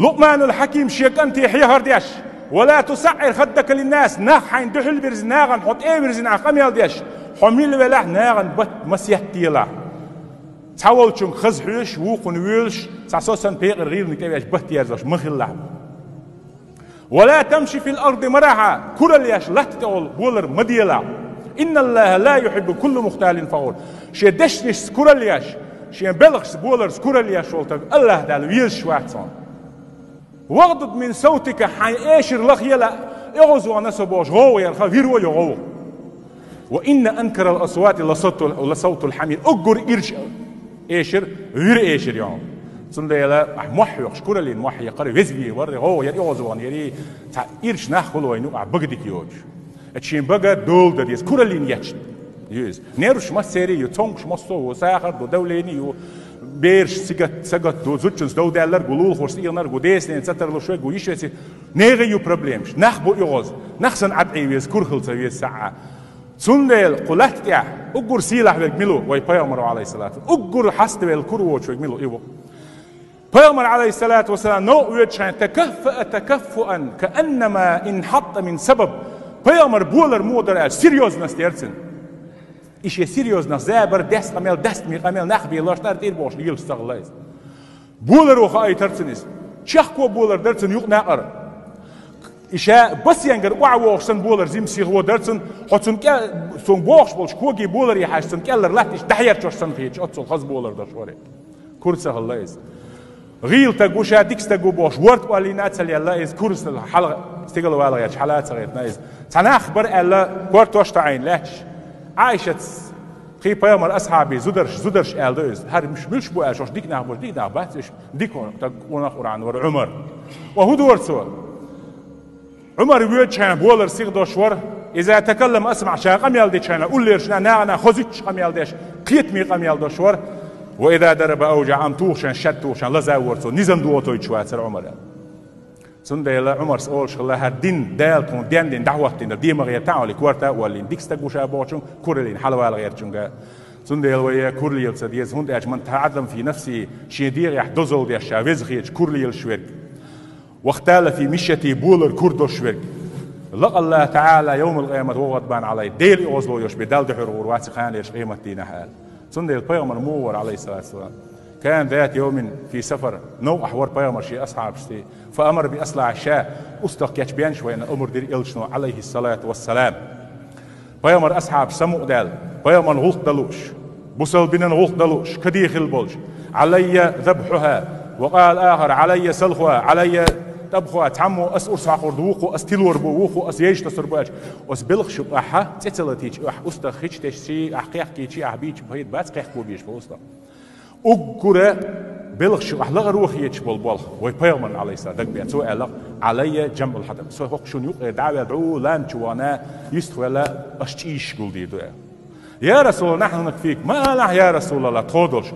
لقمان الحكيم شيك أنت يحيى هرديش ولا تسعر خدك للناس ناخ حين دحل برز ناغن حط ايه برز ناقم يالديش حميل ولا ناغن بط مسيحتي لا تحول شون خزحوش وقن ويلش تاسوسن بيقر غير نكيش بط يرزش مخل ولا تمشي في الأرض مرحا كل ليش لا تقول بولر مديلا إن الله لا يحب كل مختال فخور شي دشنش كل ليش شي بلغش بولر كل ليش ولتك الله دال ويلش واتسون وغضض من صوتك حي ايشر لخيلا يغزو نسبوش غو يرخا فيرو يغو وإن أنكر الأصوات لصوت الحمير أقر إيرش ايشر فير ايشر يوم سنديلا محي يخشكر لين محي يقري وزبي وري غو يغزو يري تا إيرش ناخلو ينو بغدك يوج اتشين بغا دول دديس كور لين يتش يوز نيرش ما سيري يتونش ما سو ساخر دو دوليني يو بيرش سقط دو زوتشنز دو دالر قولول خورس إيرنر قديس لين ستر لو شوي قويشة نيغي يو بروبليمش نخبو يغز نخسن عدعي ويز كورخل سويز ساعة سندل قلت يا أقر سيلح بالملو وي بيامر عليه الصلاة أقر حسد بالكروش بالملو إيوه بيامر عليه الصلاة والسلام نو ويتشان تكفأ تكفؤا كأنما انحط من سبب بيامر بولر مودر سيريوزنس تيرسن إيش سيريوزنس زابر دست قميل دست مي قميل نخبي لاشتار تير باش يل استغلايز بولر وخاي ترسنس شخكو بولر درسن يق نقر إيش بس ينقر وعوشن بولر زمسي هو درسن حتى سون باش بولش كوجي بولر يحسن كلر لاتش دحير شوشن فيش أتصل خز بولر دشوري كرسه اللايز غيل تقوشا ديكس تقو باش ورد والينات اللي اللايز كرس الحلقة استقلوا على ياش حالات صغيرة نايز تناخبر ألا كورتوش تعين لهش عايشة خي بيامر أصحابي زدرش ألدوز هذا مش بو أشوش ديك نخبر ديك نخبرش ديكون تقول قرآن ور عمر وهو دور سوا عمر ويتشان بولر سيغدوش ور إذا تكلم أسمع شا قم يلدي شانا قول ليش أنا خزيتش قم يلديش قيت مي قم يلدوش ور وإذا درب أوجع أم توشان شد توشان لزاور سو نزم دوتو يتشواتر عمر سنديلا عمر سأول شغلها الدين دالتون دين دعوتين ديما غير تعالي كورتا ولين ديكس تقوشا بوشون كورلين حلوة غير شونجا سنديلا ويا كورليل سديز هند أجمن تعلم في نفسي شيدير يحدزل دي الشاويز خيج كورليل شوير واختال في مشيتي بولر كوردو شوير لقى الله تعالى يوم القيامة هو غضبان علي ديل أوزلو يوش بدال دحر ورواتخان ليش قيمة دينا حال سنديل بيامر مور عليه الصلاة والسلام كان ذات يوم في سفر نو أحور بيامر شي أصحاب شتي فأمر بأصلع الشاء أستق يتبين شوي أن أمر دير إلشنو عليه الصلاة والسلام بيامر أصحاب سمو دال بيامر غلق دلوش بسل بنا غلق دلوش كديخ البلج علي ذبحها وقال آخر علي سلخها علي تبخوا تعمو أس أرسع قردوقو أس تلور بوقو أس يجت سرباج أس بلغ شبحة تتلتيج أح أستق هيج تشي أحقيق كيشي أحبيج بهيد بات قيق بوبيش بوسطا أقرأ بلغ شو أحلى روح يجبل بالغ ويبيرمن عليه السلام دق بيت سو ألغ علي جنب الحدث سو هو شون يق دعوة دعو لام شوانا يستوى أشتيش قول دي دعاء يا رسول الله نحن نكفيك ما لا يا رسول الله تفضلش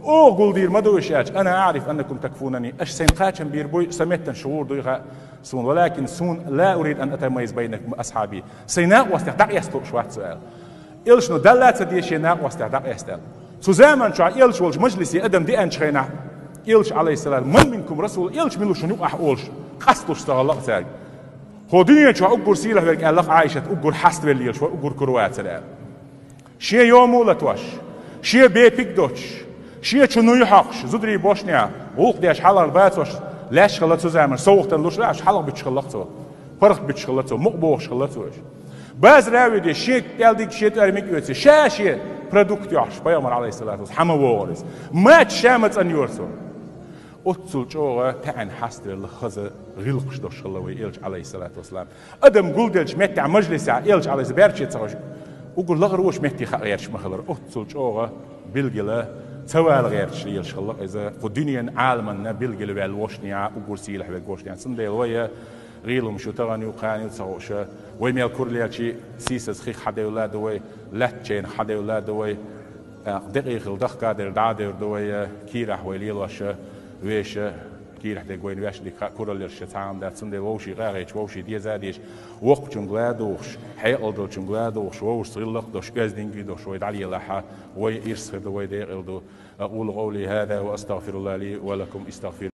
أو قول دير ما دوش أنا أعرف أنكم تكفونني أش سينقاتشن بيربوي سمعت شعور دويها سون ولكن سون لا أريد أن أتميز بينكم أصحابي سيناق واستحدق يستوى شوات سؤال إلش ندلات سديش يناق واستحدق يستوى سوزمان شو إلش والش مجلسي أدم دي أنشخينا إلش عليه السلام من منكم رسول إلش ملو شنو أحولش قصدوش تغلق ساق خوديني شو أقول سيله بيرك ألق عايشة أقول حست بالليل شو أقول كروات سلام شيء يومو لتوش شيء بيت بيكدوش شيء شنو يحقش زدري بوشنيا وق ديش حلق باتوش لاش خلت سوزمان سوق تلوش لاش حلق بتشخلقتو فرق بتشخلقتو مقبوش خلتوش باز راوي دي شيء يالديك شيء ترميك يوتي شاشية برودكت يعش بيامر عليه الصلاة والسلام حما وورز ما تشامت أن يورسو أتصل جوه تعن حستر الخزة غلقش دوش الله ويلج عليه الصلاة والسلام أدم قول دلش متع مجلس يلج عليه بيرشي تسوج وقول لغروش متي خيرش مخلر أتصل جوه بلجلا سوال غيرش يلش الله إذا قدنيا عالمنا بلجلا بالوشنيا وقول سيلح بالوشنيا سنديل ويا غيلهم شو تغني وقاني تصوشة ويميل كورليا شيء سيسس خيخ حدا يولاد دوي لاتشين حدا يولاد دوي دقيق الدخ قادر دادر دوي كيرح ويليل وشة ويش كيرح دي قوين ويش دي كورليا شتام دات سندي ووشي غاغيش ووشي دي زاديش وقت جنغلادوش حيقل دو جنغلادوش ووش صغيلق دوش قازدينجي دوش ويدعلي لحا ويرسخ دوي ديقل دو أقول قولي هذا وأستغفر الله لي ولكم استغفر